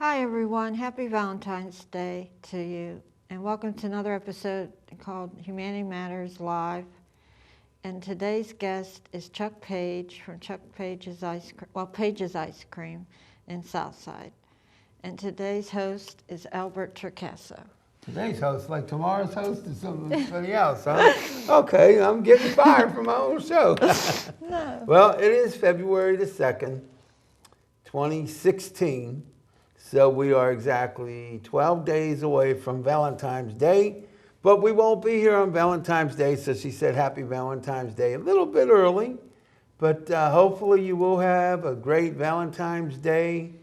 Hi everyone, happy Valentine's Day to you, and welcome to another episode called Humanity Matters Live. And today's guest is Chuck Page from Chuck Page's Page's Ice Cream in Southside. And today's host is Albert Torcaso. Today's host, like tomorrow's host, is somebody else, huh? Okay, I'm getting fired from my own show. No. Well, it is February the 2nd, 2016. So we are exactly 12 days away from Valentine's Day, but we won't be here on Valentine's Day, so she said happy Valentine's Day a little bit early, but hopefully you will have a great Valentine's Day,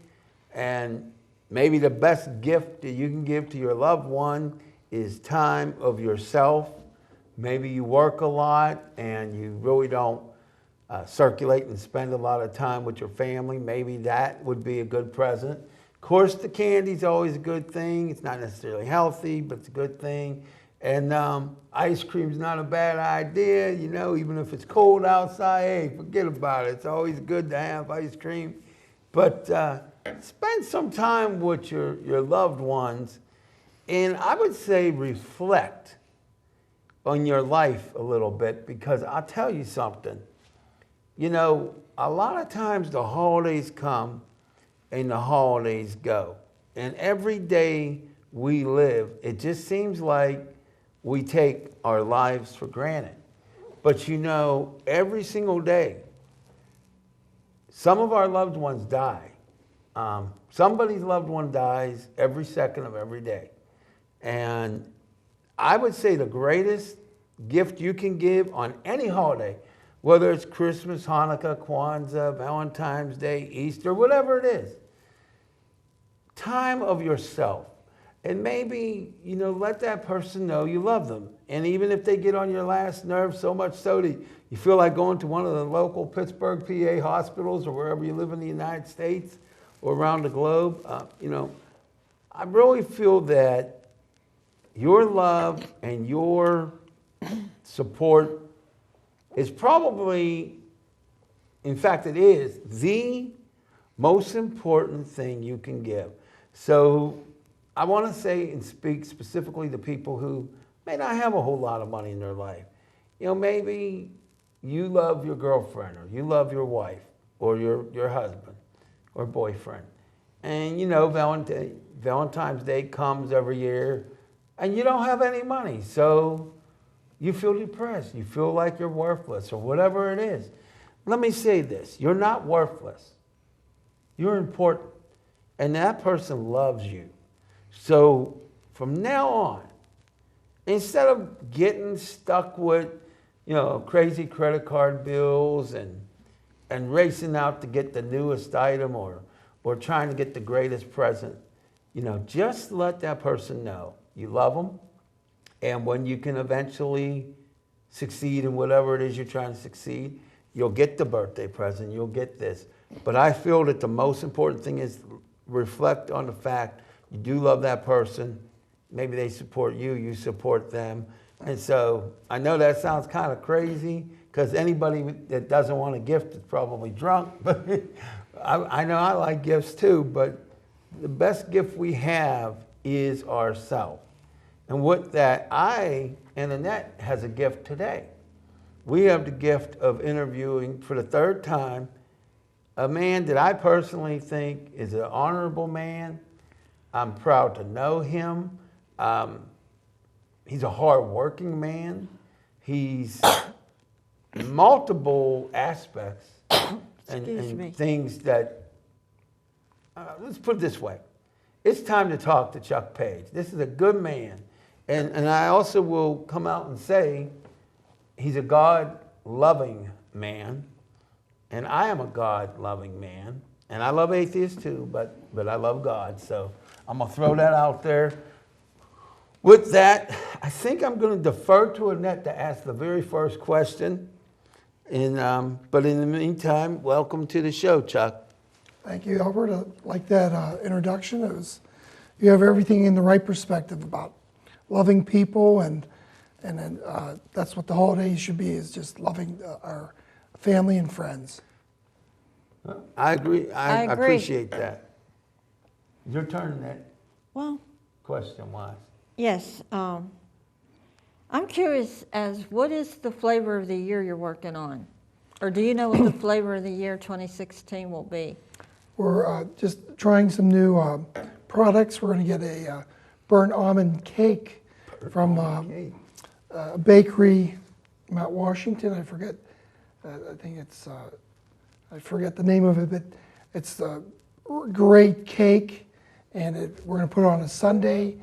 and maybe the best gift that you can give to your loved one is time of yourself. Maybe you work a lot and you really don't circulate and spend a lot of time with your family. Maybe that would be a good present. Of course, the candy's always a good thing. It's not necessarily healthy, but it's a good thing. And ice cream's not a bad idea, you know, even if it's cold outside, hey, forget about it. It's always good to have ice cream. But spend some time with your loved ones, and I would say reflect on your life a little bit, because I'll tell you something. You know, a lot of times the holidays come and the holidays go. And every day we live, it just seems like we take our lives for granted. But you know, every single day, some of our loved ones die. Somebody's loved one dies every second of every day. And I would say the greatest gift you can give on any holiday, whether it's Christmas, Hanukkah, Kwanzaa, Valentine's Day, Easter, whatever it is, time of yourself. And maybe, you know, let that person know you love them. And even if they get on your last nerve so much so that you feel like going to one of the local Pittsburgh, PA hospitals, or wherever you live in the United States or around the globe, you know, I really feel that your love and your support is probably, in fact it is, the most important thing you can give. So I want to say and speak specifically to people who may not have a whole lot of money in their life. You know, maybe you love your girlfriend, or you love your wife, or your husband or boyfriend. And you know, Valentine's Day comes every year and you don't have any money. So you feel depressed. You feel like you're worthless or whatever it is. Let me say this. You're not worthless. You're important. And that person loves you. So from now on, instead of getting stuck with, you know, crazy credit card bills and racing out to get the newest item or trying to get the greatest present, you know, just let that person know you love them. And when you can eventually succeed in whatever it is you're trying to succeed, you'll get the birthday present, you'll get this. But I feel that the most important thing is reflect on the fact you do love that person. Maybe they support you, you support them. And so I know that sounds kind of crazy, because anybody that doesn't want a gift is probably drunk. But I know I like gifts too, but the best gift we have is ourselves. And with that, I and Annette has a gift today. We have the gift of interviewing for the third time a man that I personally think is an honorable man. I'm proud to know him. He's a hard-working man. He's multiple aspects and things that, let's put it this way. It's time to talk to Chuck Page. This is a good man. And I also will come out and say he's a God-loving man. And I am a God-loving man. And I love atheists too, but I love God. So I'm going to throw that out there. With that, I think I'm going to defer to Annette to ask the very first question. And, but in the meantime, welcome to the show, Chuck. Thank you, Albert. I like that introduction. You have everything in the right perspective about loving people, and then that's what the holidays should be, is just loving our family and friends. I agree. I appreciate that. Your turn, Ned. Well, Question-wise. yes. I'm curious as what is the flavor of the year you're working on? Or do you know what the flavor of the year 2016 will be? We're just trying some new products. We're going to get a burnt almond cake from a bakery, Mount Washington. I forget. I think it's. I forget the name of it, but it's a great cake, and we're going to put it on a Sunday.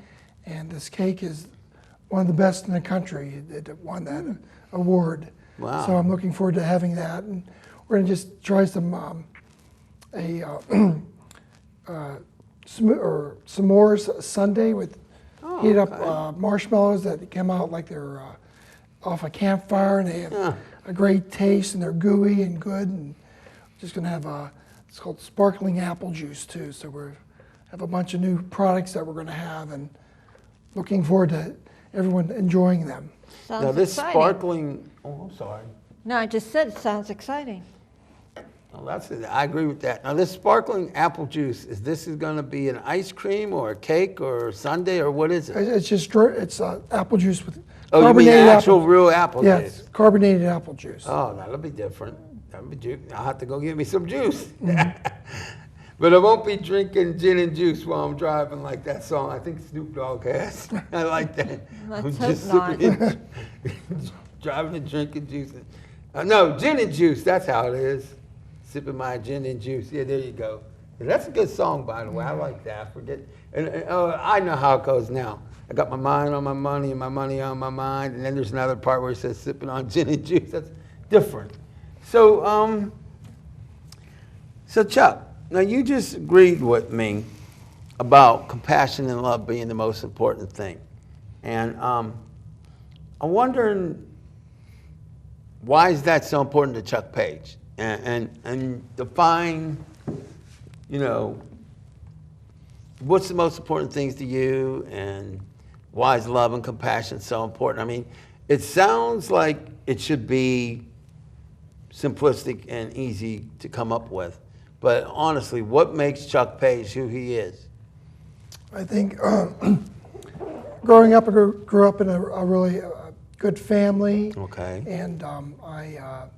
And this cake is one of the best in the country. It won that award. Wow. So I'm looking forward to having that, and we're going to just try some s'mores sundae with heat up marshmallows that come out like they're off a campfire, and they have a great taste, and they're gooey and good. And just going to have it's called sparkling apple juice too. So we have a bunch of new products that we're going to have, and looking forward to everyone enjoying them. Sounds Now this exciting. sparkling, I'm sorry. No, I just said it sounds exciting. Well, that's it. I agree with that. Now this sparkling apple juice, is this going to be an ice cream or a cake or a sundae or what is it? It's just apple juice with Oh, you mean carbonated actual apple. real apple Yes, juice? carbonated apple juice. Oh, that'll be different. That'll be I'll have to go get me some juice. But I won't be drinking gin and juice while I'm driving like that song. I think Snoop Dogg has. I like that. Let's I'm just hope sipping driving and drinking juice. No, gin and juice. That's how it is. Sipping my gin and juice. Yeah, there you go. Yeah, that's a good song, by the way. I like that. I forget. And I know how it goes now. I got my mind on my money and my money on my mind. And then there's another part where it says sipping on gin and juice. That's different. So, so Chuck, now you just agreed with me about compassion and love being the most important thing. And I'm wondering, why is that so important to Chuck Page? And define, what's the most important things to you, and why is love and compassion so important? I mean, it sounds like it should be simplistic and easy to come up with, but honestly, what makes Chuck Page who he is? I think growing up, I grew up in a really good family. Okay. And I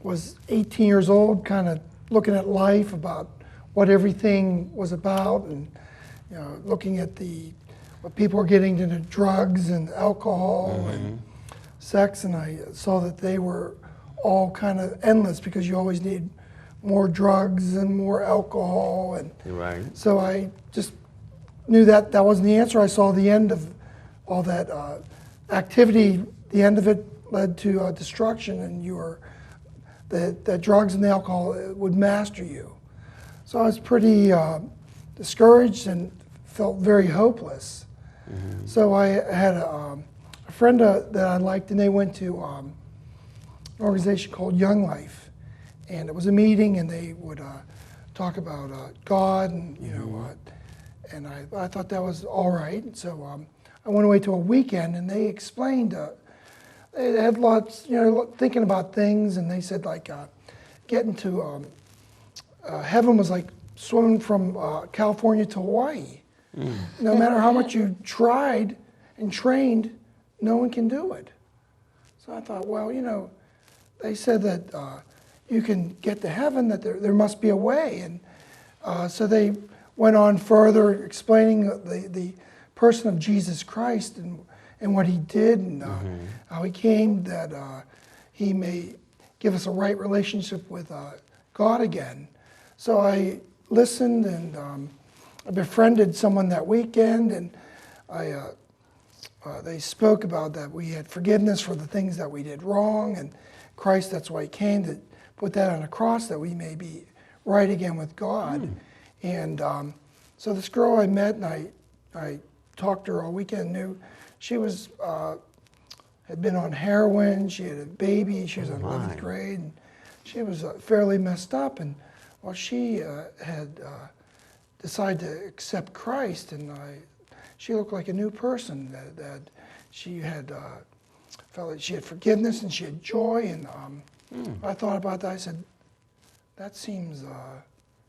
was 18 years old, kind of looking at life, about what everything was about, and looking at what people were getting into, drugs and alcohol and sex, and I saw that they were all kind of endless because you always need more drugs and more alcohol, and You're right. so I just knew that that wasn't the answer. I saw the end of all that activity. The end of it led to destruction, and the drugs and the alcohol would master you. So I was pretty discouraged and felt very hopeless. So I had a friend that I liked, and they went to an organization called Young Life. And it was a meeting, and they would talk about God, and and I thought that was all right. So I went away to a weekend, and they explained. They had lots, thinking about things, and they said like getting to heaven was like swimming from California to Hawaii. No matter how much you tried and trained, no one can do it. So I thought, well, they said that you can get to heaven, that there must be a way. And so they went on further explaining the person of Jesus Christ and what he did, and how he came, that he may give us a right relationship with God again. So I listened, and I befriended someone that weekend, and they spoke about that we had forgiveness for the things that we did wrong, and Christ, that's why he came, to put that on a cross, that we may be right again with God. And so this girl I met, and I talked to her all weekend, knew she was had been on heroin, she had a baby, she was in 11th grade, and she was fairly messed up. And well, she had decided to accept Christ, and she looked like a new person, that she had felt that she had forgiveness and she had joy. And I thought about that. I said, that seems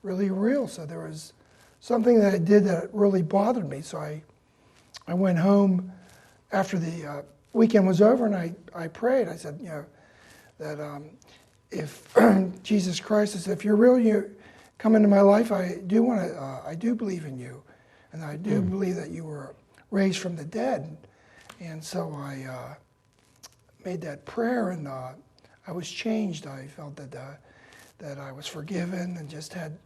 really real. So there was something that I did that really bothered me. So I went home after the weekend was over, and I prayed. I said, that if Jesus Christ, I said, if you're real, you come into my life. I do believe in you, and I do believe that you were raised from the dead. And so I made that prayer, and I was changed. I felt that I was forgiven, and just had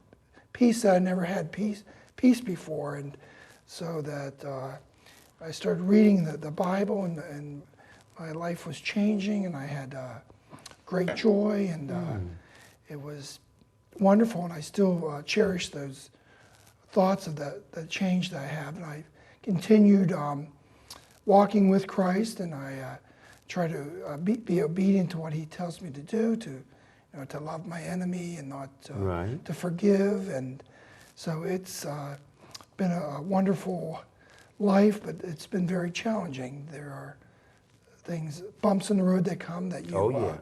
peace that I never had peace before. And so that I started reading the Bible, and my life was changing, and I had great joy, and it was wonderful. And I still cherish those thoughts of the change that I have. And I continued walking with Christ, and I try to be obedient to what He tells me to do, to love my enemy and not to forgive. And so it's been a wonderful life, but it's been very challenging. There are things, bumps in the road that come that you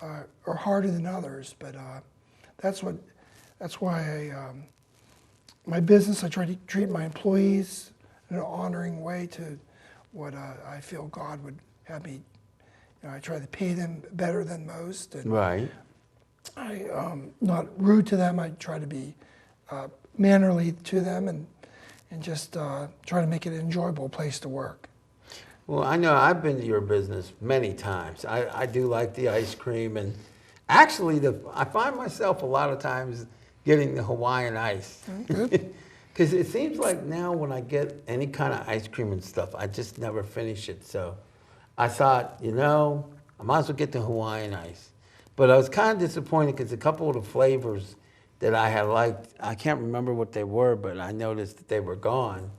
are harder than others. But that's why my business, I try to treat my employees in an honoring way to what I feel God would have me. I try to pay them better than most, and I'm not rude to them. I try to be mannerly to them, and just try to make it an enjoyable place to work. Well, I know I've been to your business many times. I do like the ice cream, and actually I find myself a lot of times getting the Hawaiian ice. Because it seems like now when I get any kind of ice cream and stuff, I just never finish it. So I thought, I might as well get the Hawaiian ice. But I was kind of disappointed because a couple of the flavors that I had liked, I can't remember what they were, but I noticed that they were gone.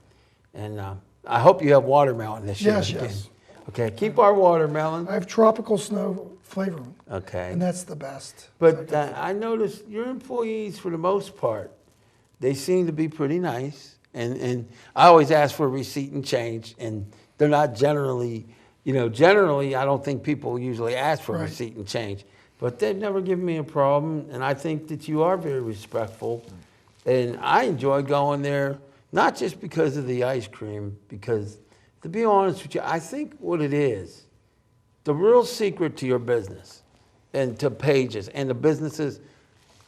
And I hope you have watermelon this year. Yes. Okay, keep our watermelon. I have tropical snow flavor. Okay. And that's the best. But I noticed your employees, for the most part, they seem to be pretty nice. And I always ask for a receipt and change, and they're not generally, generally I don't think people usually ask for a receipt and change. But they've never given me a problem, and I think that you are very respectful. And I enjoy going there, not just because of the ice cream, because to be honest with you, I think what it is, the real secret to your business and to Pages and the businesses,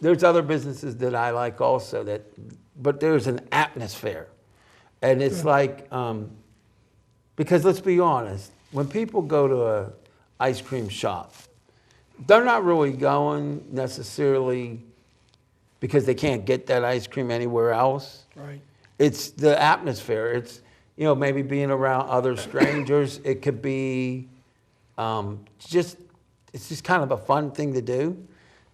there's other businesses that I like also, but there's an atmosphere. And it's like, because let's be honest, when people go to an ice cream shop, they're not really going necessarily because they can't get that ice cream anywhere else. Right. It's the atmosphere. It's, maybe being around other strangers. It could be it's just kind of a fun thing to do.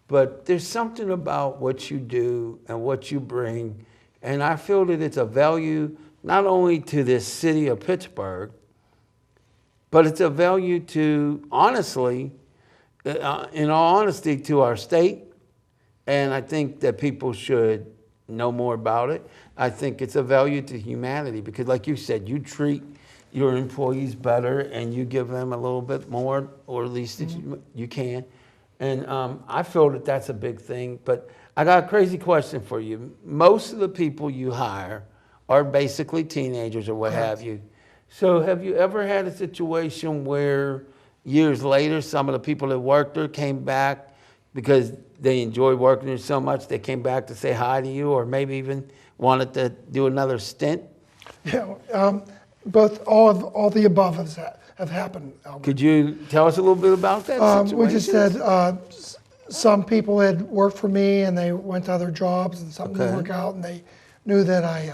But there's something about what you do and what you bring. And I feel that it's a value not only to this city of Pittsburgh, but it's a value to, honestly, in all honesty, to our state. And I think that people should know more about it. I think it's a value to humanity because, like you said, you treat your employees better and you give them a little bit more, or at least you can. And I feel that that's a big thing. But I got a crazy question for you. Most of the people you hire are basically teenagers or what have you. So have you ever had a situation where years later some of the people that worked there came back because they enjoyed working there so much they came back to say hi to you, or maybe even wanted to do another stint? Yeah, both all the above have happened, Albert. Could you tell us a little bit about that situation? We just had some people had worked for me and they went to other jobs and something didn't work out, and they knew that I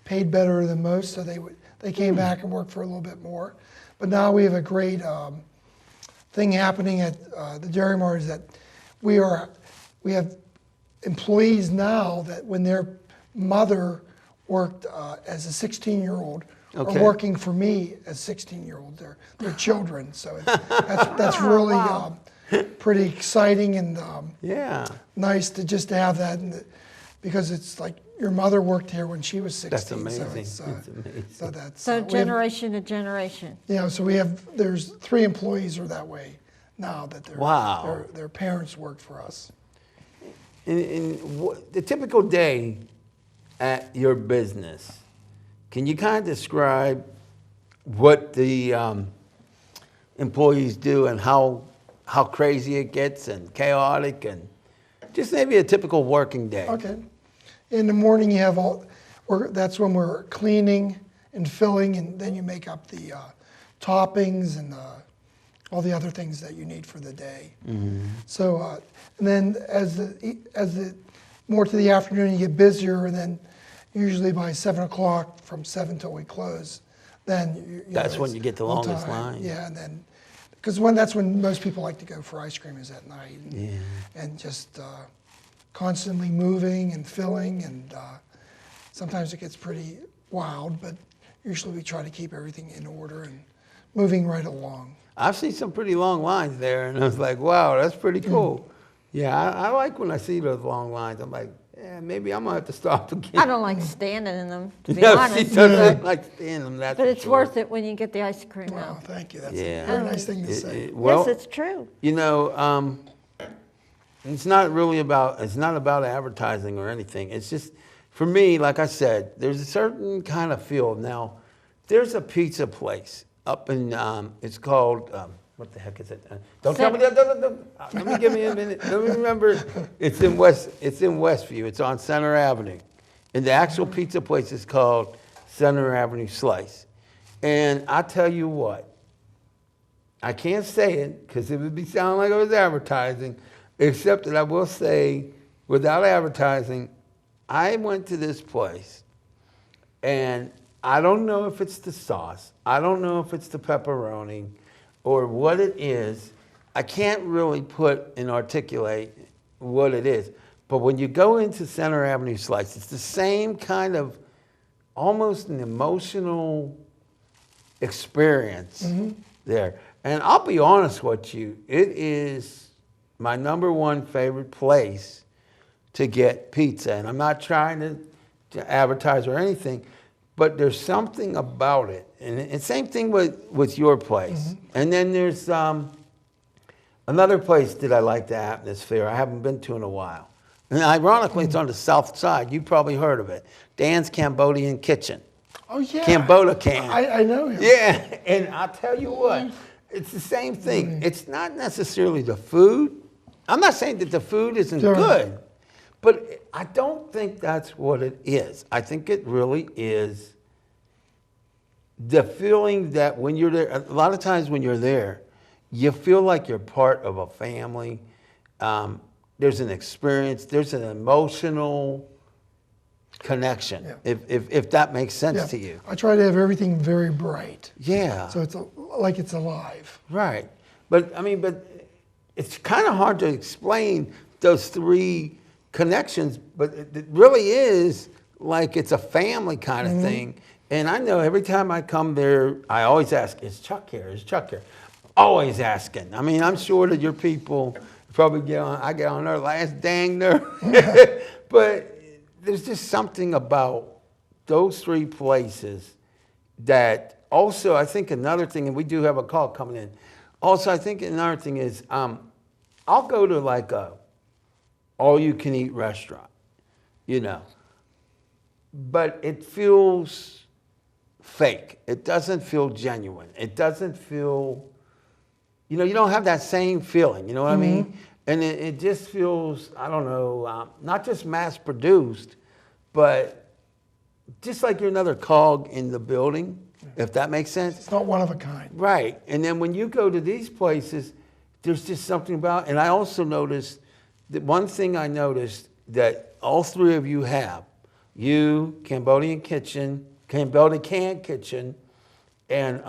paid better than most, so they came back and worked for a little bit more. But now we have a great thing happening at the Dairy Mart, is that we have employees now that when their mother worked as a 16-year-old are working for me as 16-year-old. They're children, so that's really pretty exciting and nice to just have that, because it's like your mother worked here when she was 16. That's amazing. So that's amazing. So generation to generation. Yeah, so there's 3 employees are that way now, that their parents worked for us. In the typical day at your business, can you kind of describe what the employees do and how crazy it gets and chaotic and just maybe a typical working day? Okay. In the morning, you have that's when we're cleaning and filling, and then you make up the toppings and all the other things that you need for the day. So, and then as the more to the afternoon, you get busier, and then usually by 7 o'clock, from 7 till we close, then That's when you get the all longest time. line. Yeah, and then because that's when most people like to go for ice cream is at night, and just constantly moving and filling, and sometimes it gets pretty wild, but usually we try to keep everything in order and moving right along. I've seen some pretty long lines there, and I was like, wow, that's pretty cool. Yeah, I like when I see those long lines. I'm like, yeah, maybe I'm going to have to stop again. I don't like standing in them, to be No, honest. she doesn't like standing them, that's But for it's sure. worth it when you get the ice cream Wow, out. thank you. That's Yeah. a very nice thing to say. Well, Yes, it's true. you know, it's not about advertising or anything. It's just, for me, like I said, there's a certain kind of feel. Now, there's a pizza place up in, it's called, what the heck is it? Don't tell me that. Let me give me a minute. Let me remember. It's in Westview. It's on Center Avenue. And the actual pizza place is called Center Avenue Slice. And I tell you what, I can't say it because it would be sounding like I was advertising, except that I will say, without advertising, I went to this place, and I don't know if it's the sauce, I don't know if it's the pepperoni, or what it is. I can't really put and articulate what it is. But when you go into Center Avenue Slice, it's the same kind of, almost an emotional experience there. And I'll be honest with you, it is my #1 favorite place to get pizza. And I'm not trying to advertise or anything, but there's something about it. And same thing with your place. And then there's another place that I like the atmosphere. I haven't been to in a while. And ironically, it's on the south side. You probably heard of it. Dan's Cambodian Kitchen. Oh, yeah. Cambodia. I know him. Yeah, and I'll tell you what, it's the same thing. It's not necessarily the food. I'm not saying that the food isn't good, but I don't think that's what it is. I think it really is the feeling that when you're there, a lot of times when you're there, you feel like you're part of a family. There's an experience, there's an emotional connection, if that makes sense to you. I try to have everything very bright. Yeah. So it's like it's alive. Right. But I mean, it's kind of hard to explain those three connections, but it really is like it's a family kind of thing. And I know every time I come there, I always ask, is Chuck here? Is Chuck here? Always asking. I mean, I'm sure that your people probably I get on their last dang nerve. But there's just something about those three places that also, I think another thing, and we do have a call coming in. Also, I think another thing is, I'll go to like a all-you-can-eat restaurant, you know, but it feels fake. It doesn't feel genuine. It doesn't feel, you know, you don't have that same feeling, you know what I mean? And it just feels, I don't know, not just mass-produced, but just like you're another cog in the building, if that makes sense. It's not one of a kind. Right. And then when you go to these places, there's just something about, and I also noticed that one thing I noticed that all three of you have, you, Cambodian Kitchen, Cambodian Kitchen, and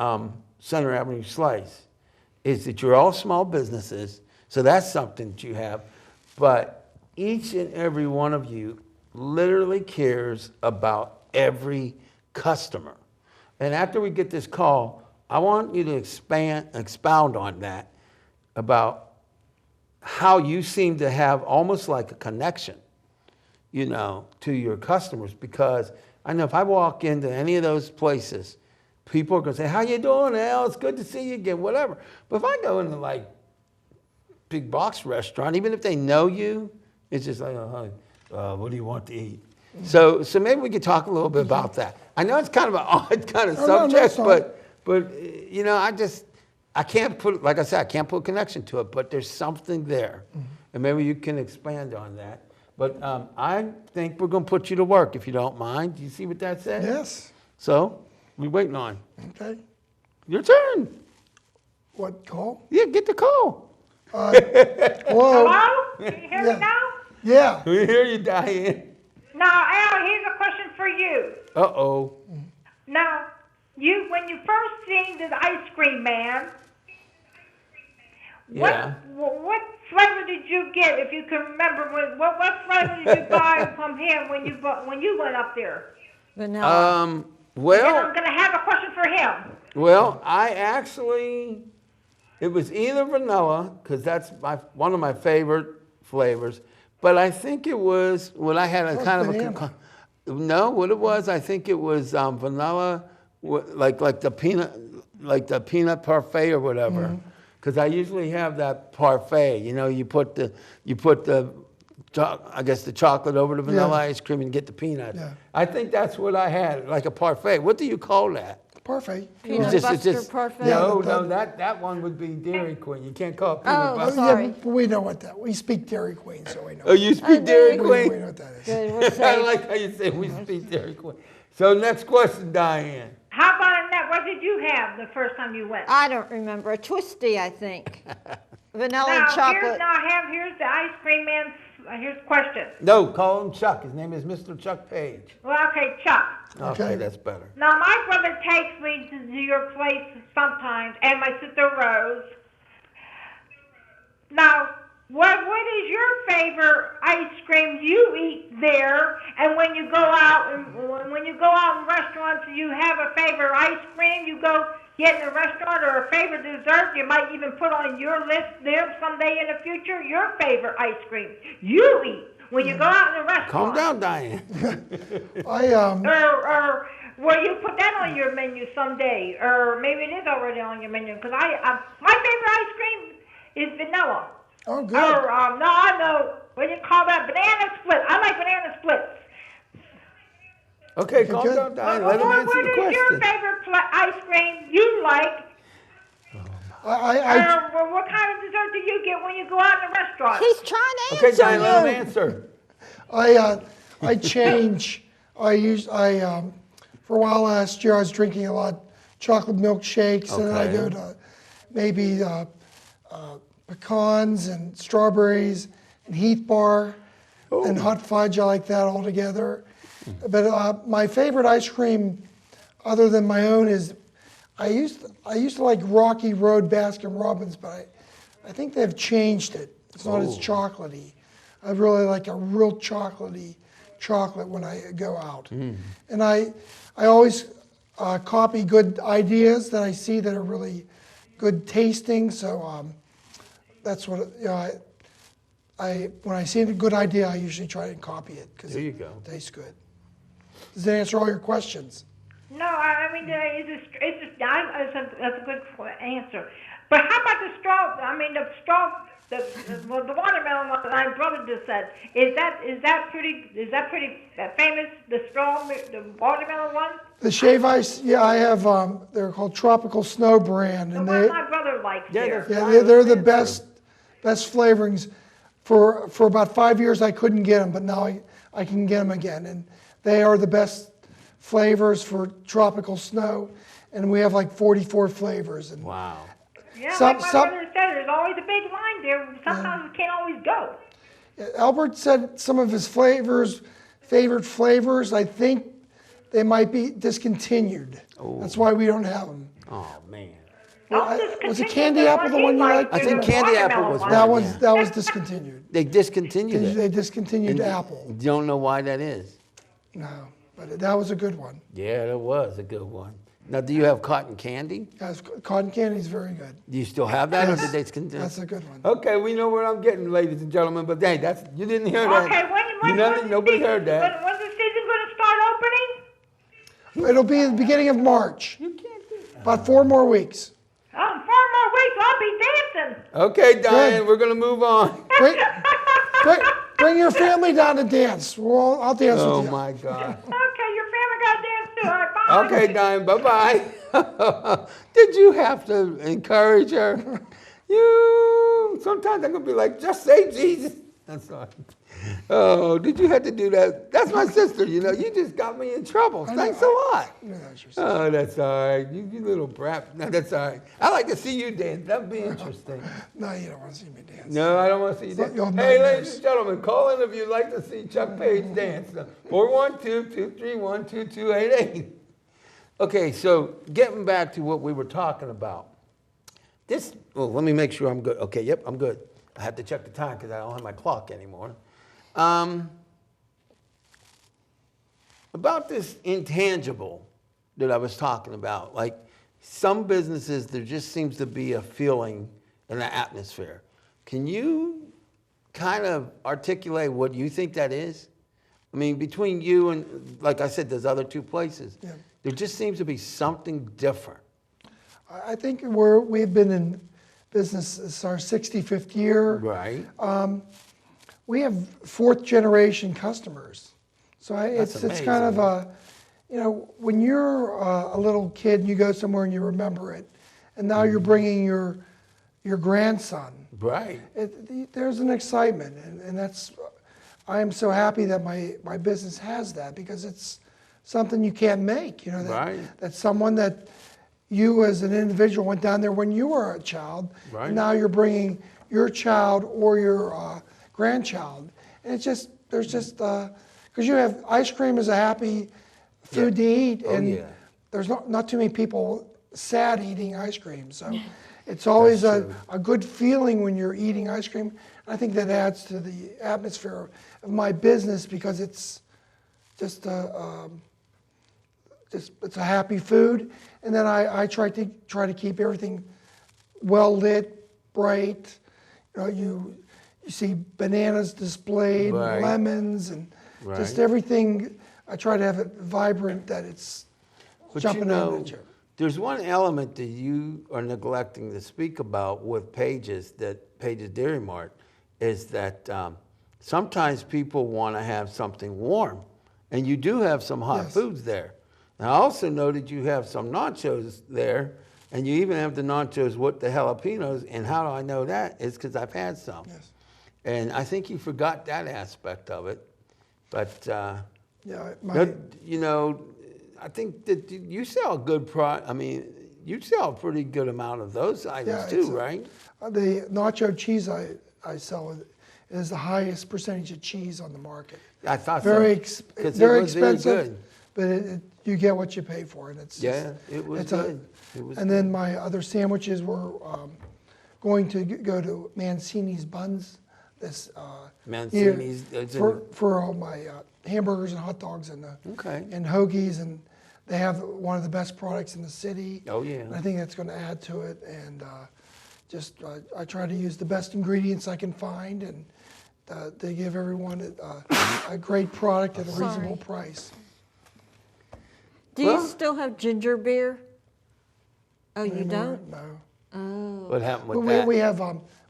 Center Avenue Slice, is that you're all small businesses, so that's something that you have, but each and every one of you literally cares about every customer. And after we get this call, I want you to expound on that, about how you seem to have almost like a connection, you know, to your customers. Because I know if I walk into any of those places, people are going to say, how you doing, Al? It's good to see you again, whatever. But if I go into like big box restaurant, even if they know you, it's just like, what do you want to eat? So maybe we could talk a little bit about that. I know it's kind of an odd kind of No, subject, no, it's but you know, I can't put, like I said, I can't put a connection to it, but there's something there. And maybe you can expand on that. But I think we're going to put you to work, if you don't mind. Do you see what that says? Yes. So, we're waiting on. Okay. Your turn. What call? Yeah, get the call. Hello? Hello? Can you hear Yeah. me now? Yeah. We hear you, Diane. Now, Al, here's a question for you. Uh-oh. Now, when you first seen the ice cream man, Yeah. what flavor did you get? If you can remember, what flavor did you buy from him when you went up there? Vanilla. And Well, I'm gonna have a question for him. it was either vanilla, because that's one of my favorite flavors, but I think it was, what I had a That's kind of banana. no, what it was, I think it was vanilla, like the peanut parfait or whatever. Because I usually have that parfait, you know, you put the I guess the chocolate over the vanilla Yeah. ice cream and get the peanuts. Yeah. I think that's what I had, like a parfait. What do you call that? Parfait. Peanut It's butter parfait? No, Yeah, that one would be Dairy Queen. You can't call it peanut Oh, butter. sorry. Yeah, but we know what that. We speak Dairy Queen, so we know. Oh, you speak Dairy Dairy we Queen? know what that is. Good, we're I safe. like how you say we speak Dairy Queen. So next question, Diane. How about that? What did you have the first time you went? I don't remember. A twisty, I think. Vanilla Now, chocolate. here's the ice cream man's. Here's the question. No, call him Chuck. His name is Mr. Chuck Page. Well, okay, Chuck. Okay, Okay. that's better. Now, my brother takes me to your place sometimes, and my sister Rose. Now, what is your favorite ice cream you eat there? And when you go out in restaurants, you have a favorite ice cream you go get in a restaurant, or a favorite dessert you might even put on your list there someday in the future. Your favorite ice cream you eat when you go out in a restaurant. Calm down, Diane. Or will you put that on your menu someday? Or maybe it is already on your menu. Because my favorite ice cream is vanilla. Oh, good. Or, no, I know. What do you call that? Banana split. I like banana splits. Okay, calm good. down, Diane. Let him What answer the is your question. favorite ice cream you like? Or what kind of dessert do you get when you go out in a restaurant? He's trying to Okay, answer Diane, let him you. answer. I change. For a while last year, I was drinking a lot of chocolate milkshakes, and then I Okay. go to maybe pecans and strawberries and Heath Bar and hot fudge. I like that all together. But my favorite ice cream, other than my own, is I used to like Rocky Road Baskin Robbins, but I think they've changed it. It's not as chocolatey. I really like a real chocolatey chocolate when I go out. And I always copy good ideas that I see that are really good tasting. So that's what when I see a good idea, I usually try and copy it because There you go. it tastes good. Does that answer all your questions? No, I mean, that's a good answer. But how about the straw? I mean, the watermelon one that my brother just said. Is that pretty famous? The watermelon one. The shave ice, yeah, I have. They're called Tropical Snow brand, The and one my brother likes Yeah, there. they're the best flavorings. For about 5 years, I couldn't get them, but now I can get them again, and they are the best flavors for tropical snow, and we have like 44 flavors. And Wow. Yeah, Some- like my some- brother said, there's always a big line there. Sometimes we can't always go. Albert said some of his favorite flavors, I think they might be discontinued. That's why we don't have them. Oh, man. Was it candy apple the one you liked? I think candy apple was one. That was discontinued. They discontinued it. They discontinued And apple. You don't know why that is. No, but that was a good one. Yeah, that was a good one. Now, do you have cotton candy? Yes, cotton candy is very good. Do you still have that, or Yes, did they discontinue? that's a good one. Okay, we know what I'm getting, ladies and gentlemen. But hey, you didn't hear that. Okay, Nobody heard that. When's the season going to start opening? It'll be the beginning of March. You can't do that. About 4 more weeks. 4 more weeks, I'll be dancing. Okay, Diane, Good. we're gonna move on. Great, Bring your family down to dance. Well, I'll dance Oh with you. my God. Okay, your family got to dance too. All right, bye. Okay, Diane, bye-bye. Did you have to encourage her? Sometimes I'm going to be like, just say Jesus. I'm sorry. Oh, did you have to do that? That's my sister, you just got me in trouble. Thanks a lot. Yeah, that's your sister. Oh, that's all right. You little brat. No, that's all right. I like to see you dance. That'd be interesting. No, you don't want to see me dance. No, I don't want to see you dance. You'll Hey, nightmares. ladies and gentlemen, call in if you'd like to see Chuck Page dance. 412-231-2288. Okay, so getting back to what we were talking about. Let me make sure I'm good. Okay, yep, I'm good. I have to check the time because I don't have my clock anymore. About this intangible that I was talking about, like some businesses, there just seems to be a feeling in the atmosphere. Can you kind of articulate what you think that is? I mean, between you and, like I said, there's other two places. Yeah. There just seems to be something different. I think we've been in business, it's our 65th year. Right. We have fourth generation customers. So it's kind of a, when you're a little kid and you go somewhere and you remember it, and now you're bringing your grandson. Right. There's an excitement, and that's, I am so happy that my business has that, because it's something you can't make, Right. That's someone that you as an individual went down there when you were a child, Right. and now you're bringing your child or your grandchild. And because you have ice cream is a happy food to eat, Oh, and yeah. there's not too many people sad eating ice cream. So it's always That's a good feeling when you're eating ice cream. I think that adds to the atmosphere of my business, because it's just it's a happy food. And then I try to keep everything well lit, bright. You see bananas displayed, Right. and lemons, and just Right. everything. I try to have it vibrant, that it's But jumping out at you. there's one element that you are neglecting to speak about with Page's Dairy Mart, is that sometimes people want to have something warm, and you do have some hot Yes. foods there. And I also know that you have some nachos there, and you even have the nachos with the jalapenos. And how do I know that? It's because I've had some. Yes. And I think you forgot that aspect of it. But Yeah, I think that you sell a good you sell a pretty good amount of those items too, right? The nacho cheese I sell is the highest percentage of cheese on the market. I thought Very, so. 'Cause very it was very expensive, good. but you get what you pay for, and it's Yeah, it was good. It was and then my other sandwiches were going to go to Mancini's Buns this Mancini's, year it's for all my hamburgers and hot dogs and Okay. and hoagies, and they have one of the best products in the city. Oh, yeah. And I think that's going to add to it, and I try to use the best ingredients I can find, and they give everyone a great product at a reasonable price. Do you still have ginger beer? Oh, you Anymore? don't? No. Oh. What happened with But that? we have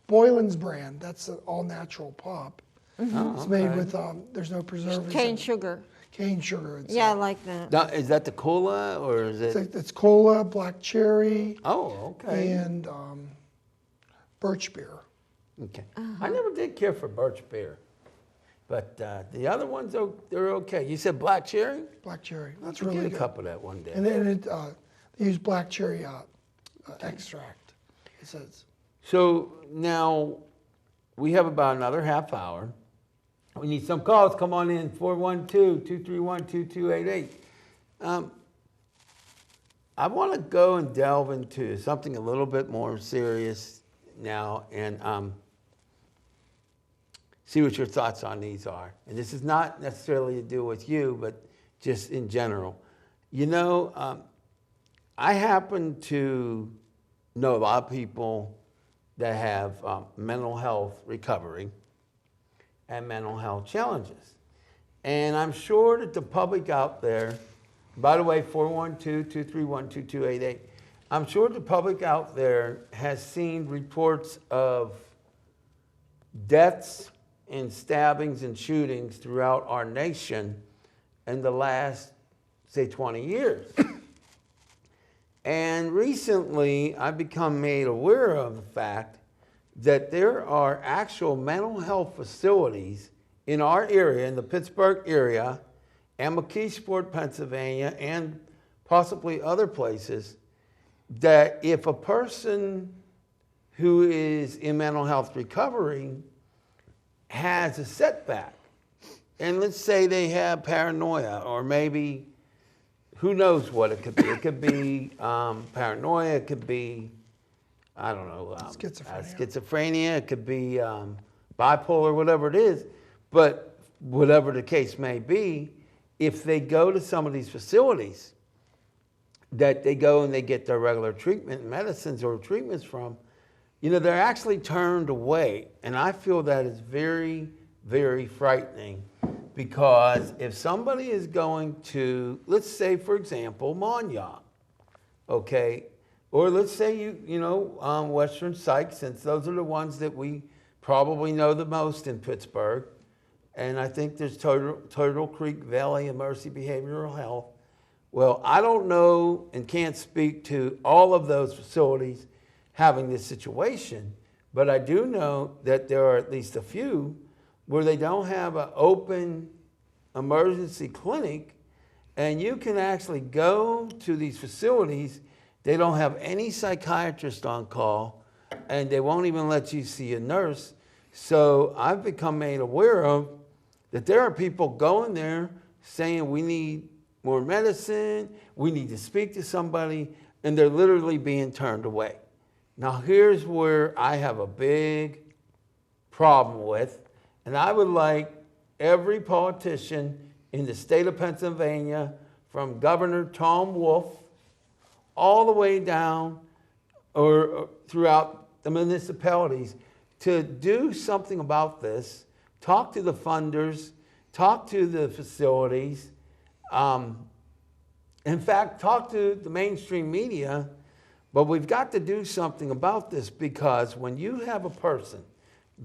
Boylan's brand. That's an all-natural pop. Oh, It's made okay. with, there's no preservatives. Cane in it. sugar. Cane sugar. It's, Yeah, I like that. Now, is that the cola or is it? it's cola, black cherry, Oh, okay. and birch beer. Okay. I never did care for birch beer, but the other ones, they're okay. You said black cherry? Black cherry. Let's That's really get a good. cup of that one day. And then they use black cherry extract. It says. So now we have about another half hour. We need some calls. Come on in, 412-231-2288. I want to go and delve into something a little bit more serious now and see what your thoughts on these are. And this is not necessarily to do with you, but just in general. I happen to know a lot of people that have mental health recovery and mental health challenges. And I'm sure that the public out there, by the way, 412-231-2288, I'm sure the public out there has seen reports of deaths in stabbings and shootings throughout our nation in the last, say, 20 years. And recently, I've become made aware of the fact that there are actual mental health facilities in our area, in the Pittsburgh area, and McKeesport, Pennsylvania, and possibly other places, that if a person who is in mental health recovery has a setback, and let's say they have paranoia, or maybe, who knows what it could be. It could be paranoia, it could be, I don't know, schizophrenia, it could be bipolar, whatever it is. But whatever the case may be, if they go to some of these facilities that they go and they get their regular treatment, medicines or treatments from, they're actually turned away. And I feel that is very, very frightening, because if somebody is going to, let's say, for example, Montauk, okay, or let's say Western Psych, since those are the ones that we probably know the most in Pittsburgh, and I think there's Turtle Creek Valley and Mercy Behavioral Health. Well, I don't know and can't speak to all of those facilities having this situation, but I do know that there are at least a few where they don't have an open emergency clinic, and you can actually go to these facilities. They don't have any psychiatrist on call, and they won't even let you see a nurse. So I've become made aware of that there are people going there saying we need more medicine, we need to speak to somebody, and they're literally being turned away. Now here's where I have a big problem with, and I would like every politician in the state of Pennsylvania, from Governor Tom Wolf all the way down or throughout the municipalities, to do something about this. Talk to the funders, talk to the facilities. In fact, talk to the mainstream media, but we've got to do something about this, because when you have a person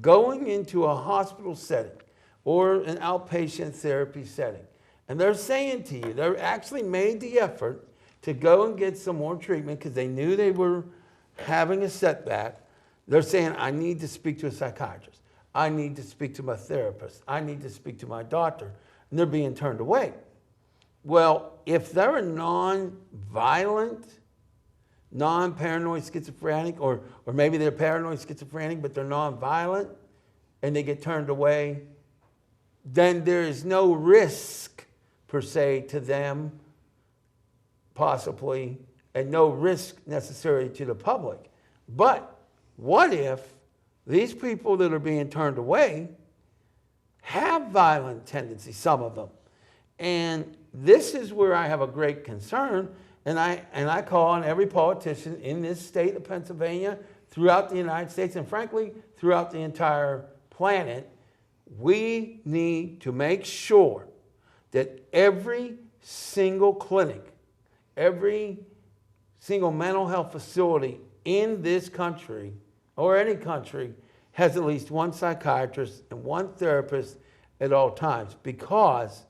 going into a hospital setting or an outpatient therapy setting, and they're saying to you, they're actually made the effort to go and get some more treatment because they knew they were having a setback. They're saying, I need to speak to a psychiatrist. I need to speak to my therapist. I need to speak to my doctor. And they're being turned away. Well, if they're a non-violent, non-paranoid schizophrenic, or maybe they're paranoid schizophrenic, but they're non-violent, and they get turned away, then there is no risk, per se, to them, possibly, and no risk necessary to the public. But what if these people that are being turned away have violent tendencies, some of them? And this is where I have a great concern, and I call on every politician in this state of Pennsylvania, throughout the United States, and frankly, throughout the entire planet. We need to make sure that every single clinic, every single mental health facility in this country, or any country, has at least one psychiatrist and one therapist at all times. Because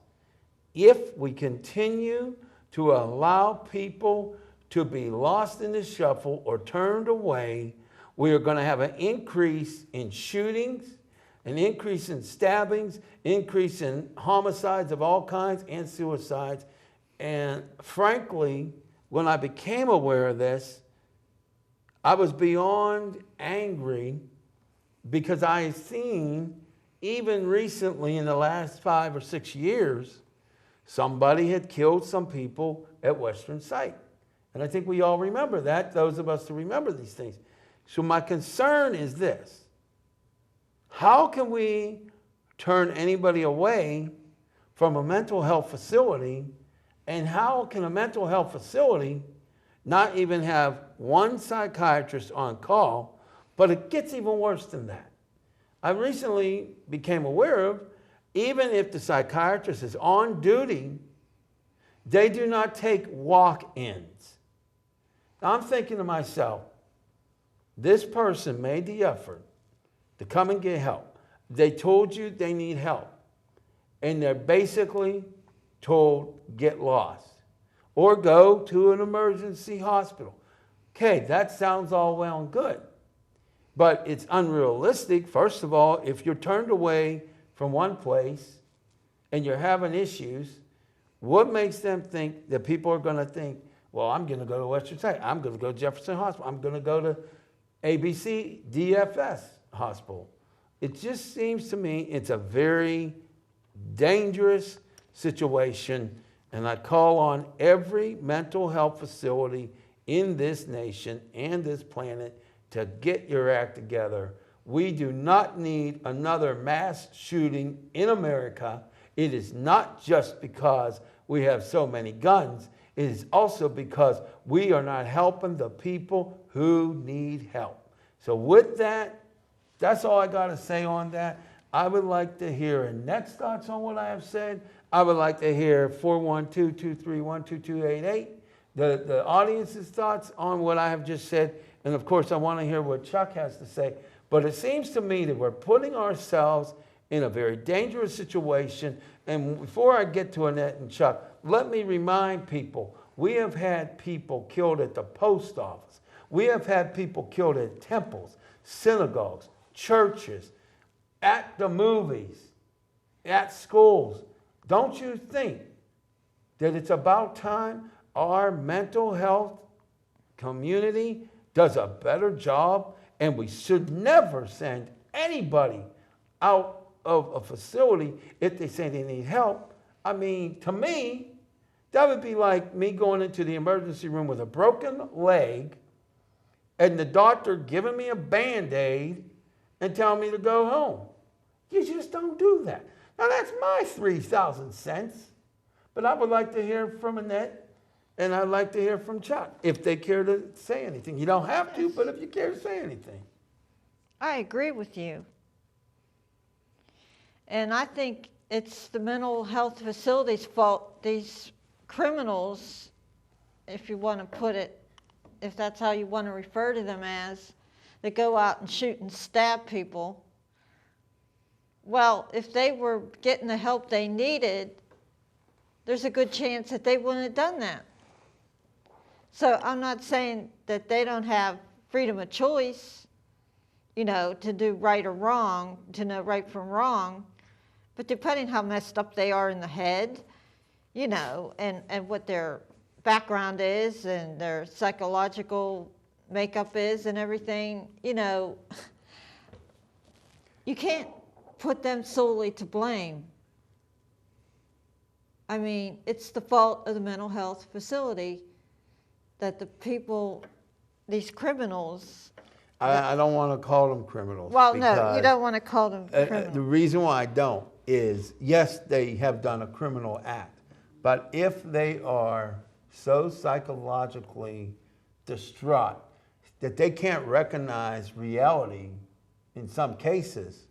if we continue to allow people to be lost in the shuffle or turned away, we are going to have an increase in shootings, an increase in stabbings, increase in homicides of all kinds, and suicides. And frankly, when I became aware of this, I was beyond angry, because I have seen, even recently in the last 5 or 6 years, somebody had killed some people at Western Psych. And I think we all remember that, those of us who remember these things. So my concern is this: how can we turn anybody away from a mental health facility? And how can a mental health facility not even have one psychiatrist on call? But it gets even worse than that. I recently became aware of, even if the psychiatrist is on duty, they do not take walk-ins. Now I'm thinking to myself, this person made the effort to come and get help. They told you they need help. And they're basically told, get lost. Or go to an emergency hospital. Okay, that sounds all well and good. But it's unrealistic. First of all, if you're turned away from one place and you're having issues, what makes them think that people are going to think, well, I'm going to go to Western Side, I'm going to go to Jefferson Hospital, I'm going to go to ABC DFS Hospital. It just seems to me it's a very dangerous situation, and I call on every mental health facility in this nation and this planet to get your act together. We do not need another mass shooting in America. It is not just because we have so many guns. It is also because we are not helping the people who need help. So with that, that's all I got to say on that. I would like to hear Annette's thoughts on what I have said. I would like to hear 412-231-2288, the audience's thoughts on what I have just said. And of course, I want to hear what Chuck has to say. But it seems to me that we're putting ourselves in a very dangerous situation. And before I get to Annette and Chuck, let me remind people, we have had people killed at the post office. We have had people killed at temples, synagogues, churches, at the movies, at schools. Don't you think that it's about time our mental health community does a better job? And we should never send anybody out of a facility if they say they need help. I mean, to me, that would be like me going into the emergency room with a broken leg and the doctor giving me a Band-Aid and telling me to go home. You just don't do that. Now, that's my 3,000 cents. But I would like to hear from Annette, and I'd like to hear from Chuck, if they care to say anything. You don't have to, but if you care to say anything. I agree with you. And I think it's the mental health facility's fault. These criminals, if you want to put it, if that's how you want to refer to them as, that go out and shoot and stab people. Well, if they were getting the help they needed, there's a good chance that they wouldn't have done that. So I'm not saying that they don't have freedom of choice, you know, to do right or wrong, to know right from wrong, but depending how messed up they are in the head, you know, and what their background is and their psychological makeup is and everything, you know, you can't put them solely to blame. I mean, it's the fault of the mental health facility that the people, these criminals. I don't want to call them criminals. Well, no, you don't want to call them criminals. The reason why I don't is, yes, they have done a criminal act, but if they are so psychologically distraught that they can't recognize reality in some cases,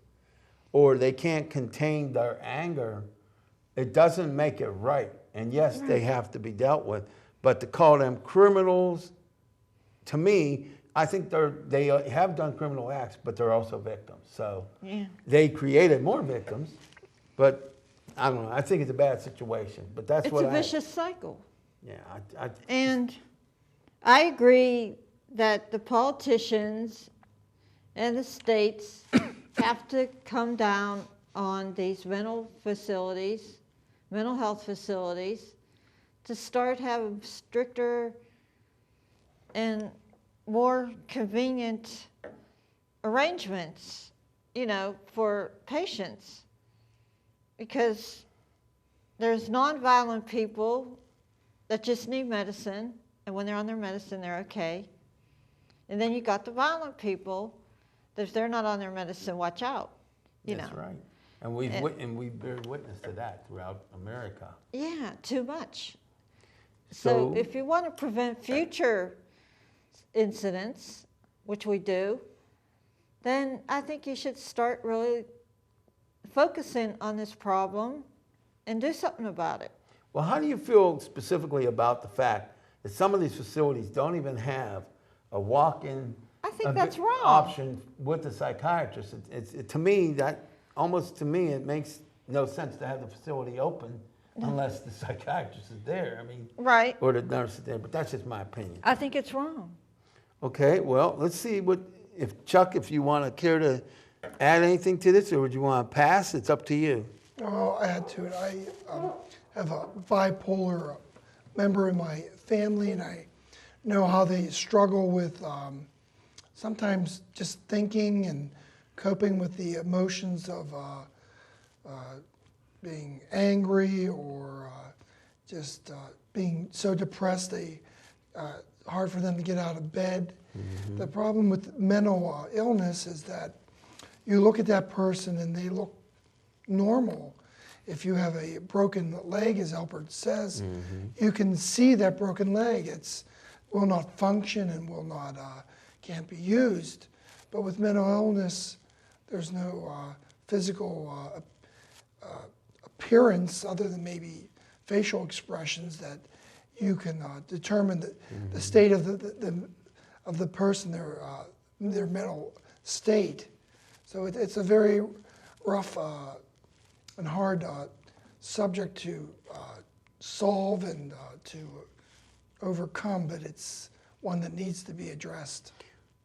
or they can't contain their anger, it doesn't make it right. And yes, they have to be dealt with. But to call them criminals, to me, I think they have done criminal acts, but they're also victims. So they created more victims, but I don't know. I think it's a bad situation. But that's it's a vicious cycle. Yeah. And I agree that the politicians and the states have to come down on these mental health facilities, to start having stricter and more convenient arrangements, you know, for patients. Because there's nonviolent people that just need medicine, and when they're on their medicine, they're okay. And then you got the violent people that if they're not on their medicine, watch out. That's right. And we bear witness to that throughout America. Yeah, too much. So if you want to prevent future incidents, which we do, then I think you should start really focusing on this problem and do something about it. Well, how do you feel specifically about the fact that some of these facilities don't even have a walk-in I think that's wrong. option with a psychiatrist? To me, that almost to me, it makes no sense to have the facility open unless the psychiatrist is there. I mean, Right. or the nurse is there, but that's just my opinion. I think it's wrong. Okay, well, let's see Chuck, if you want to care to add anything to this, or would you want to pass? It's up to you. I'll add to it. I have a bipolar member in my family, and I know how they struggle with sometimes just thinking and coping with the emotions of being angry or just being so depressed they hard for them to get out of bed. Mm-hmm. The problem with mental illness is that you look at that person and they look normal. If you have a broken leg, as Albert says, you can see that broken leg. It will not function and will not can't be used. But with mental illness, there's no physical appearance other than maybe facial expressions that you can determine the state of the person, their mental state. So it's a very rough and hard subject to solve and to overcome, but it's one that needs to be addressed.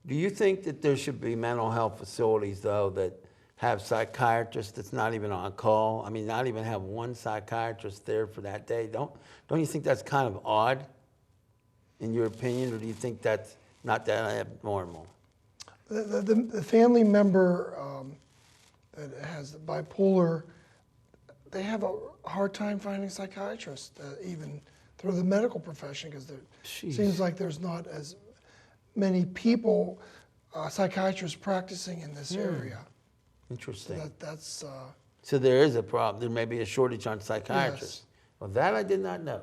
Do you think that there should be mental health facilities, though, that have psychiatrists that's not even on call? I mean, not even have one psychiatrist there for that day? Don't you think that's kind of odd, in your opinion, or do you think that's not that abnormal? The family member that has bipolar, they have a hard time finding psychiatrists, even through the medical profession, because it seems like there's not as many people, psychiatrists practicing in this area. Interesting. So so there is a problem. There may be a shortage on psychiatrists. Yes. Well, that I did not know.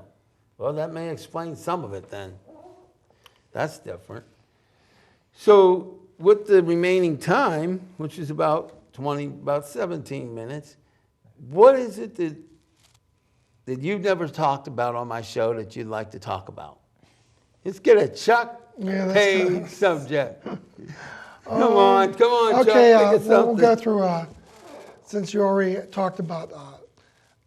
Well, that may explain some of it then. That's different. So with the remaining time, which is about 17 minutes, what is it that you've never talked about on my show that you'd like to talk about? Let's get a Chuck Page subject. Come on, okay, Chuck. we'll go through, since you already talked about,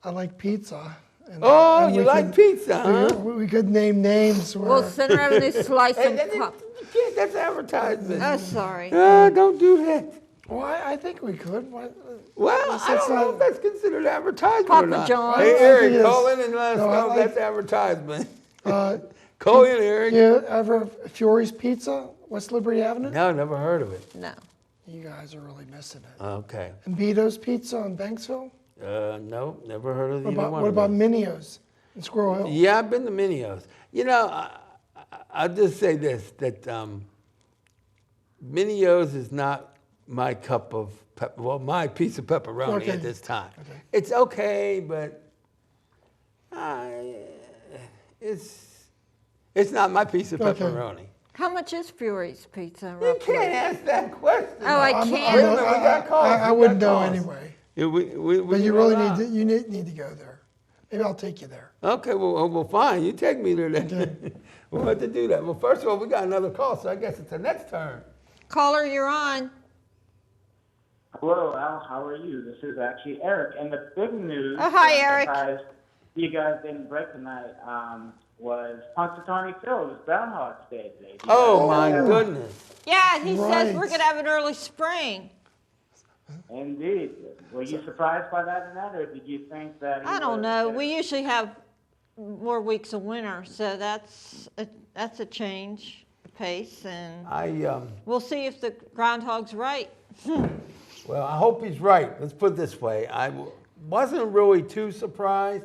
I like pizza. And, and you like pizza, huh? We could name names. Well, Center Avenue Slice and Pop. You can't, that's advertisement. Oh, sorry. Don't do that. Well, I think we could. Well, I don't know if that's considered advertisement Papa or not. John's. Hey, I think Eric, it call is. in and let us No, know if that's advertisement. Call in, Eric. You ever Fiori's Pizza, West Liberty Avenue? No, never heard of it. No. You guys are really missing it. Okay. And Beto's Pizza on Banksville? No, never heard of either one. What about Minio's in Squirrel Hill? Yeah, I've been to Minio's. You know, I'll just say this, that Minio's is not my cup of, my piece of pepperoni at this time. Okay. It's okay, but it's not my piece of pepperoni. How much is Fury's Pizza? You can't ask that question. Oh, I can't. I wouldn't know anyway. Yeah, but you really need to go there. Maybe I'll take you there. Okay, well, fine. You take me there then. Okay. We'll have to do that. Well, first of all, we got another call, so I guess it's the next turn. Caller, you're on. Hello, Al. How are you? This is actually Eric. And the big news. Oh, hi, Eric. You guys didn't break tonight. Was Punxsutawney Phil. It was Groundhog's Day today. Oh, my goodness. Yeah, he says we're going to have an early spring. Indeed. Were you surprised by that, or did you think that? I don't know. We usually have more weeks of winter, so that's a change of pace, and we'll see if the groundhog's right. Well, I hope he's right. Let's put it this way. I wasn't really too surprised,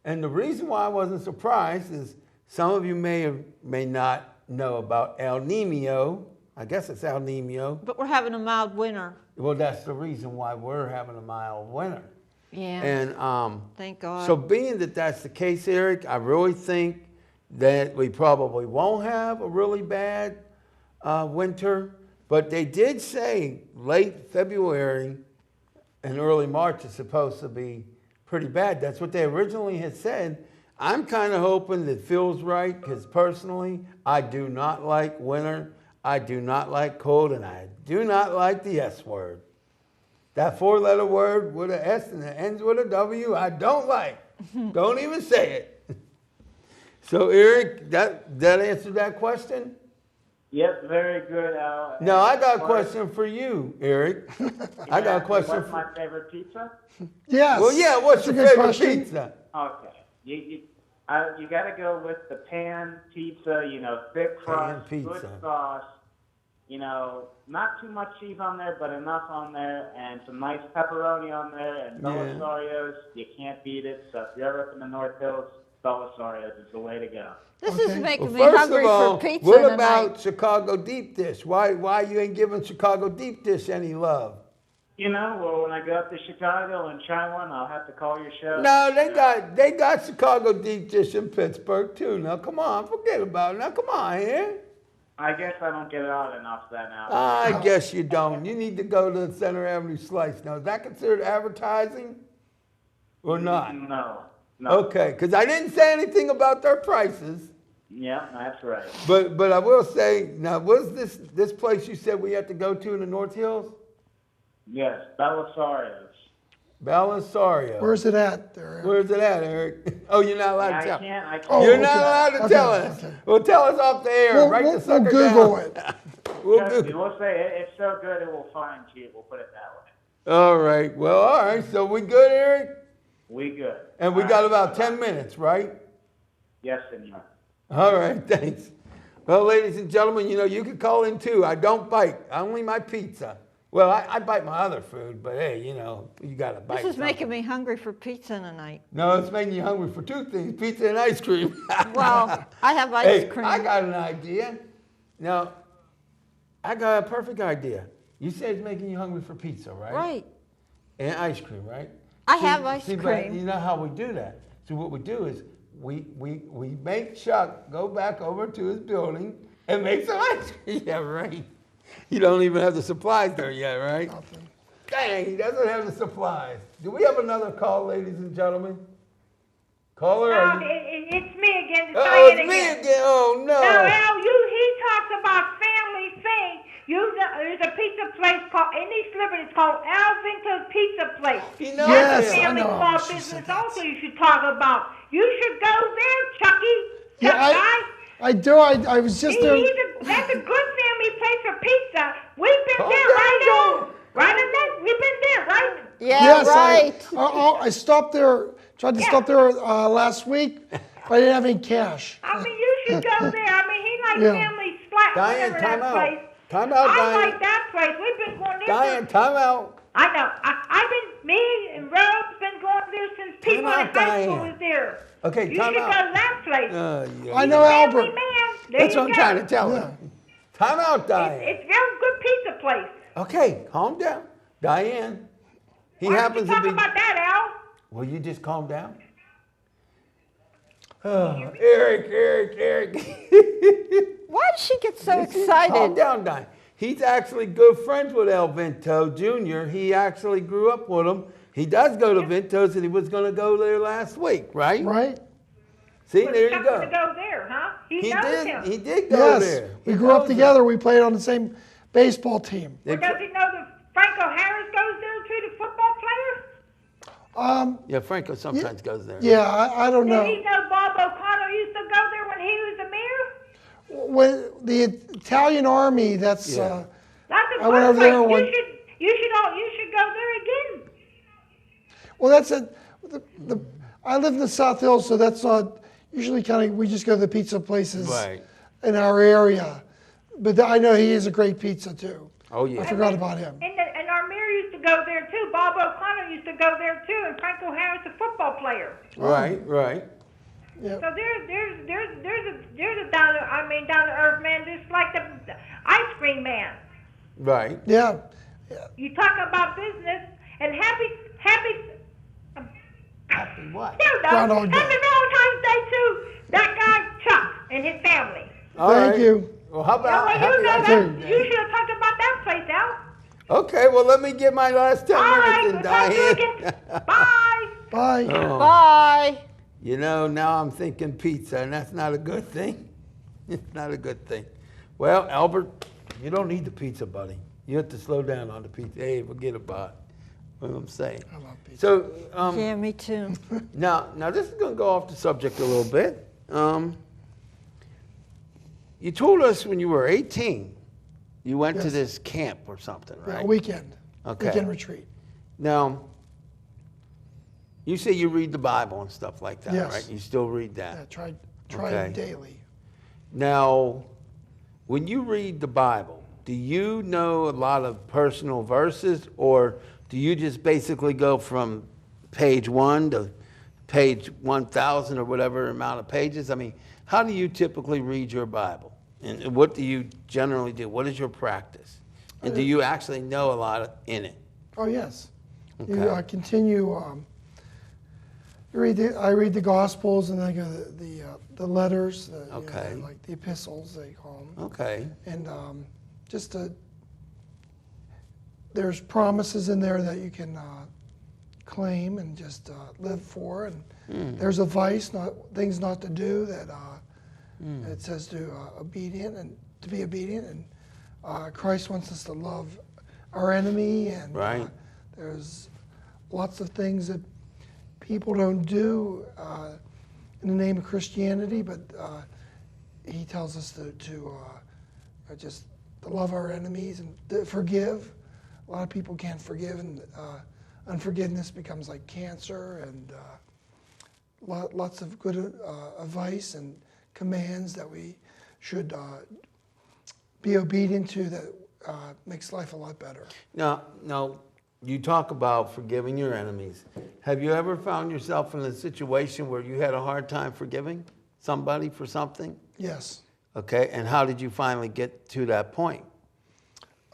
and the reason why I wasn't surprised is some of you may or may not know about El Nino. I guess it's El Nino. But we're having a mild winter. Well, that's the reason why we're having a mild winter. Yeah. And thank God. So being that that's the case, Eric, I really think that we probably won't have a really bad winter. But they did say late February and early March is supposed to be pretty bad. That's what they originally had said. I'm kind of hoping that Phil's right, because personally, I do not like winter. I do not like cold, and I do not like the S word. That 4-letter word with an S and it ends with a W, I don't like. Don't even say it. So Eric, that answered that question? Yep, very good, Al. No, I got a question for you, Eric. I got a question What's for my favorite pizza? Yes. Well, yeah, what's That's your a good favorite question. pizza? Okay. You got to go with the pan pizza, thick crust, Pan good pizza. sauce, not too much cheese on there, but enough on there, and some nice pepperoni on there, and Belisario's. You can't beat it. So if you're ever up in the North Hills, Belisario's is the way to go. This Okay. is making me First hungry of all, for pizza what tonight. about Chicago deep dish? Why you ain't giving Chicago deep dish any love? Well, when I go up to Chicago and try one, I'll have to call your show. No, they got Chicago deep dish in Pittsburgh too. Now come on, forget about it. Now come on here. I guess I don't get out enough of that now. I guess you don't. You need to go to the Center Avenue Slice. Now, is that considered advertising or not? No. Okay, because I didn't say anything about their prices. Yeah, that's right. But I will say, now, was this place you said we had to go to in the North Hills? Yes, Belisario's. Balisario. Where's it at there? Where's it at, Eric? Oh, you're not allowed to tell. I can't. Oh, You're okay. not allowed to Okay, tell us. okay. Well, tell us off the air. Write the We'll sucker Google down. it. We'll Trust me, Google. we'll say it's so good it will find you. We'll put it that way. All right. Well, all right. So we good, Eric? We good. And we All got right. about 10 minutes, right? Yes, senor. All right, thanks. Well, ladies and gentlemen, you can call in too. I don't bite, only my pizza. Well, I bite my other food, but hey, you got to bite. This is something. making me hungry for pizza tonight. No, it's making you hungry for two things, pizza and ice cream. Well, I have ice Hey, cream. I got an idea. Now, I got a perfect idea. You said it's making you hungry for pizza, right? Right. And ice cream, right? I have ice but cream. you know how we do that? So what we do is we make Chuck go back over to his building and make some ice cream. Yeah, right. You don't even have the supplies there yet, right? Nothing. Dang, he doesn't have the supplies. Do we have another call, ladies and gentlemen? Caller? No, it's me again. Oh, it's me again. Oh, no. No, Al, he talks about family thing. There's a pizza place called, in East Liberty, it's called Al Vinto's Pizza Place. He knows Yes, it. I Family know. small She business said that. also you should talk about. You should go there, Chucky. Yeah, Chuck guy. I do. I was just there. That's a good family place for pizza. We've been Calm there, down, right, Joe. Al? Right, Annette? We've been there, right? Yeah, Yes, right. I stopped there. Tried to stop there last week, but I didn't have any cash. I mean, you should go there. I mean, he likes Yeah. family splat. Diane, whatever time that out. place. Time out, I Diane. like that place. We've been going there. Diane, time out. I know. Me and Robe's been going there since people in out, high school Diane. was there. Okay, You time should out. go to that place. Yeah. I know Family Albert. man. There That's you what I'm go. trying to tell Yeah. her. Time out, Diane. It's very good pizza place. Okay, calm down. Diane, he Why don't happens you to talk be... about that, Al? Will you just calm down? Oh, Eric. Why does she get so Calm excited? down, Diane. He's actually good friends with El Vinto Jr. He actually grew up with him. He does go to Vinto's, and he was going to go there last week, right? Right? See, Was there Chuck you go. to go there, huh? He knows him. He did go Yes. there. We He grew up knows him. together. We played on the same baseball team. They Does pl- he know that Franco Harris goes there too, the football player? Yeah, Franco sometimes goes there. Yeah, I don't Did know. he know Bob O'Connor used to go there when he was the mayor? When the Italian army, that's Yeah. That's a I went good over there place. when- You should go there again. well, that's a. I live in the South Hills, so that's not usually we just go to the pizza places Right. in our area. But I know he is a great pizza too. Oh, I yeah. forgot about him. And our mayor used to go there too. Bob O'Connor used to go there too, and Franco Harris, the football player. Right. Yeah. So there's a down to earth man, just like the ice cream man. Right. Yeah. You talk about business and happy. Happy what? You know, Groundhog Day. happy Valentine's Day to that guy Chuck and his family. All Thank right. you. Well, how about Well, happy you know ice that. cream day? You should have talked about that place, Al. Okay, well, let me get my last 10 All right, minutes we'll in, talk to you Diane. again. Bye. Bye. Oh. Bye. Now I'm thinking pizza, and that's not a good thing. It's not a good thing. Well, Albert, you don't need the pizza, buddy. You have to slow down on the pizza. Hey, forget about it. what I'm saying. I love pizza. So Yeah, me too. now this is going to go off the subject a little bit. You told us when you were 18, you went to Yes. this camp or something, Yeah, right? a weekend. Okay. Weekend retreat. Now, you say you read the Bible and stuff like that, Yes. right? You still read that. Yeah, try Okay. it daily. Now, when you read the Bible, do you know a lot of personal verses, or do you just basically go from page 1 to page 1,000 or whatever amount of pages? I mean, how do you typically read your Bible? And what do you generally do? What is your practice? And do you actually know a lot in it? Oh, yes. You Okay. continue. I read the Gospels, and I go the letters, Okay. like the epistles they call them. Okay. And there's promises in there that you can claim and just live for. And there's advice, things not to do that it says to be obedient. And Christ wants us to love our enemy. And Right. there's lots of things that people don't do in the name of Christianity, but he tells us to just to love our enemies and to forgive. A lot of people can't forgive, and unforgiveness becomes like cancer. And lots of good advice and commands that we should be obedient to that makes life a lot better. Now, you talk about forgiving your enemies. Have you ever found yourself in a situation where you had a hard time forgiving somebody for something? Yes. Okay, and how did you finally get to that point?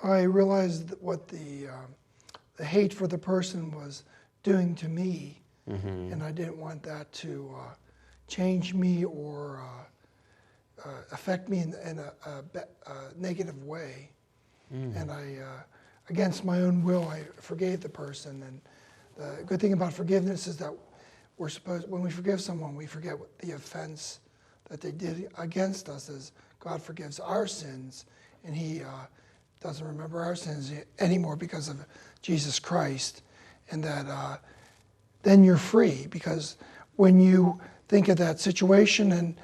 I realized what the hate for the person was doing to me, and I didn't want that to change me or affect me in a negative way. And I, against my own will, I forgave the person. And the good thing about forgiveness is that when we forgive someone, we forget what the offense that they did against us, as God forgives our sins, and He doesn't remember our sins anymore because of Jesus Christ. And that then you're free, because when you think of that situation and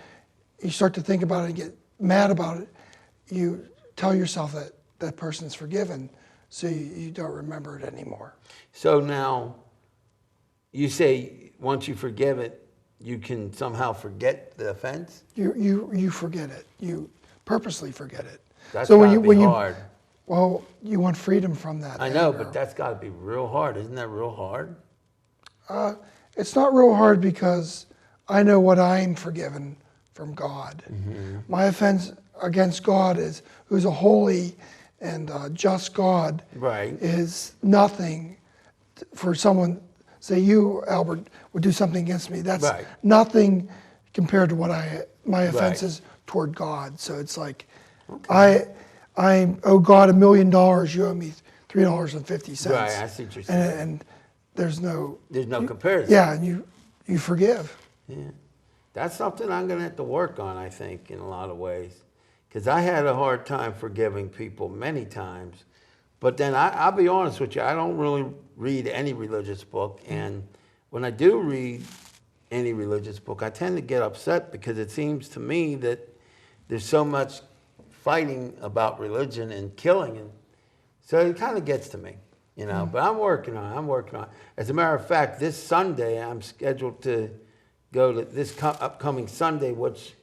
you start to think about it and get mad about it, you tell yourself that that person's forgiven, so you don't remember it anymore. So now, you say once you forgive it, you can somehow forget the offense? You forget it. You purposely forget it. That's so gotta be hard. Well, you want freedom from that. I know, anger. but that's got to be real hard. Isn't that real hard? It's not real hard because I know what I'm forgiven from God. My offense against God who's a holy and just God, Right. is nothing for someone. Say you, Albert, would do something against me. That's Right. nothing compared to what my offense is toward God. So it's like, I owe God $1 million. You owe me $3.50. Right, I see what you're saying. And there's no comparison. Yeah, and you forgive. Yeah. That's something I'm going to have to work on, I think, in a lot of ways. Because I had a hard time forgiving people many times. But then I'll be honest with you, I don't really read any religious book. And when I do read any religious book, I tend to get upset because it seems to me that there's so much fighting about religion and killing. And so it kind of gets to me, you know. But I'm working on it. As a matter of fact, this Sunday, I'm scheduled to go to this upcoming Sunday, which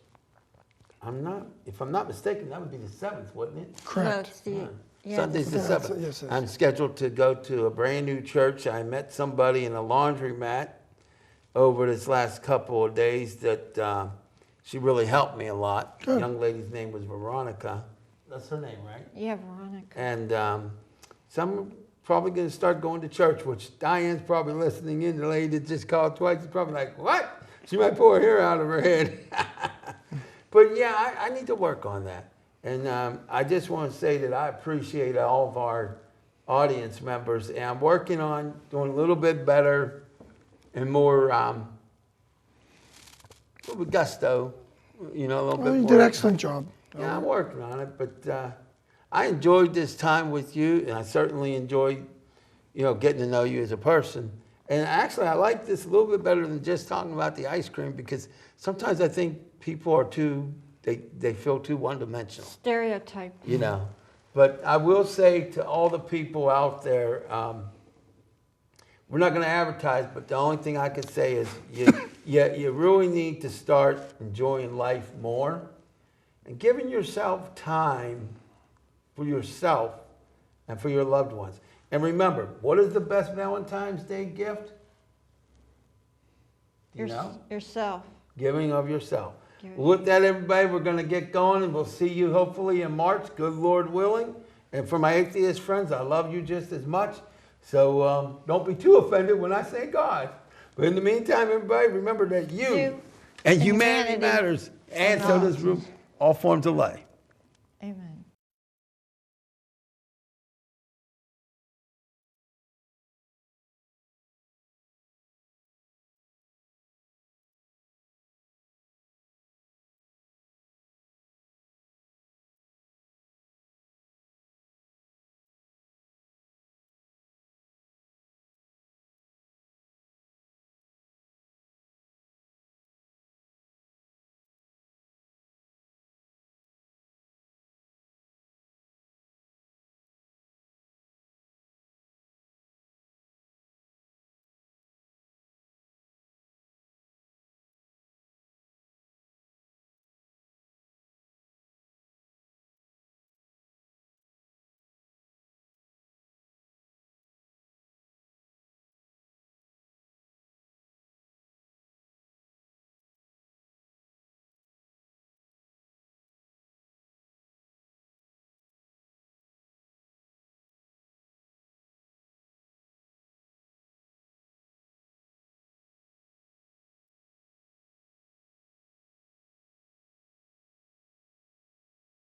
if I'm not mistaken, that would be the 7th, wouldn't it? Correct. Sunday's the Yeah, 7th. yes, yes. I'm scheduled to go to a brand new church. I met somebody in a laundromat over this last couple of days that she really helped me a lot. The young lady's name was Veronica. That's her name, right? Yeah, Veronica. And so I'm probably going to start going to church, which Diane's probably listening in. The lady that just called twice is probably like, what? She might pull her hair out of her head. But yeah, I need to work on that. And I just want to say that I appreciate all of our audience members. And I'm working on doing a little bit better and more with gusto, you know, a little bit You more. did an excellent job. Yeah, I'm working on it, but I enjoyed this time with you, and I certainly enjoyed getting to know you as a person. And actually, I like this a little bit better than just talking about the ice cream, because sometimes I think people are they feel too one-dimensional. Stereotype. But I will say to all the people out there, we're not going to advertise, but the only thing I could say is you really need to start enjoying life more and giving yourself time for yourself and for your loved ones. And remember, what is the best Valentine's Day gift? Do you know? Yourself. Giving of yourself. Giving. Well, with that, everybody, we're going to get going, and we'll see you hopefully in March, good Lord willing. And for my atheist friends, I love you just as much. So don't be too offended when I say God. But in the meantime, everybody, remember that you and humanity matters. And so does all forms of life. Amen.